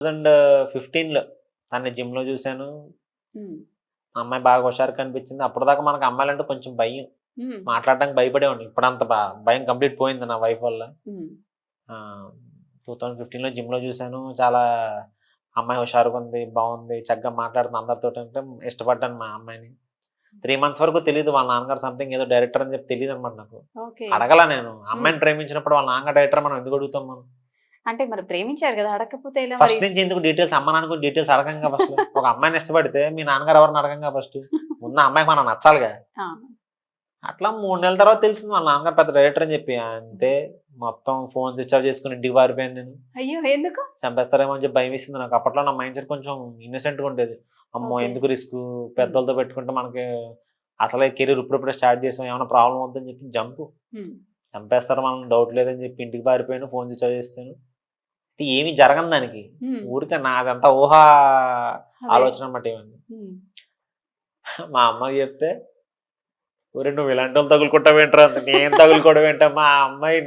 2015లో తనని జిమ్‌లో చూసాను. హ్మ్. అమ్మాయి బాగా హుషారుగా కనిపించింది. అప్పటిదాకా మనకు అమ్మాయిలంటే కొంచెం భయం. హ్మ్. మాట్లాడడానికి భయపడేవాడిని. ఇప్పుడంత భయం కంప్లీట్ పోయింది నా వైఫ్ వల్ల. హ్మ్. ఆహ్, 2015లో జిమ్‌లో చూసాను. చాలా అమ్మాయి హుషారుగుంది, బావుంది, చక్కగా మాట్లాడుతుంది అందరితోటంటే ఇష్టపడ్డాను మా అమ్మాయిని. 3 మంత్స్ వరకు తెలీదు. వాళ్ళ నాన్నగారు సంథింగ్ ఏదో డైరెక్టర్ అని చెప్పి తెలీదనమాట నాకు. ఓకే. అడగలా నేను. హ్మ్. అమ్మాయిని ప్రేమించినప్పుడు వాళ్ళ నాన్నగారు డైరెక్టర్ మనం ఎందుకు అడుగుతాం మనం? అంటే మరి ప్రేమించారు గదా! అడగకపోతే ఎలా మరి? ఫస్ట్ నుంచి ఎందుకు డీటెయిల్స్ అమ్మ, నాన్న గురించి డీటెయిల్స్ అడగంగా ఫస్టు. ఒక అమ్మాయిని ఇష్టపడితే మీ నాన్నగారు ఎవరిని అడగంగా ఫస్టు. ముందు ఆ అమ్మాయికి మనం నచ్చాలిగా. ఆ! అట్లా 3 నెలల తర్వాత తెలిసింది వాళ్ళ నాన్నగారు పెద్ద డైరెక్టర్ అని చెప్పి. అంతే మొత్తం ఫోన్ స్విచ్ ఆఫ్ చేసుకొని ఇంటికి పారిపోయాను నేను. అయ్యో! ఎందుకు? చంపేస్తారేమో అని చెప్పి భయమేసింది నాకు. అప్పట్లో నా మైండ్ సెట్ కొంచెం ఇన్నోసెంట్‌గా ఉండేది. అమ్మో! ఓకే. ఎందుకు రిస్కు హ్మ్. పెద్దోళ్ళతో పెట్టుకుంటే మనకి అసలే కెరీర్ ఇప్పుడిప్పుడే స్టార్ట్ చేసాం. ఏమైనా ప్రాబ్లమ్ అవుద్దని చెప్పి జంపు. హ్మ్. చంపేస్తారు మనల్ని డౌట్ లేదని చెప్పి ఇంటికి పారిపోయాను. ఫోన్ స్విచ్ ఆఫ్ చేసేసాను. ఏమి జరగని దానికి. హ్మ్. ఊరికే నాదంతా ఊహా అదే. ఆలోచన అన్నమాట ఇవన్నీ. హ్మ్. మా అమ్మకి చెప్తే, "ఒరేయ్! నువ్వు ఇలాంటోళ్ళని తగులుకుంటావేంట్రా" అంది. నేను తగులుకోవడం ఏంటమ్మా? ఆ అమ్మాయి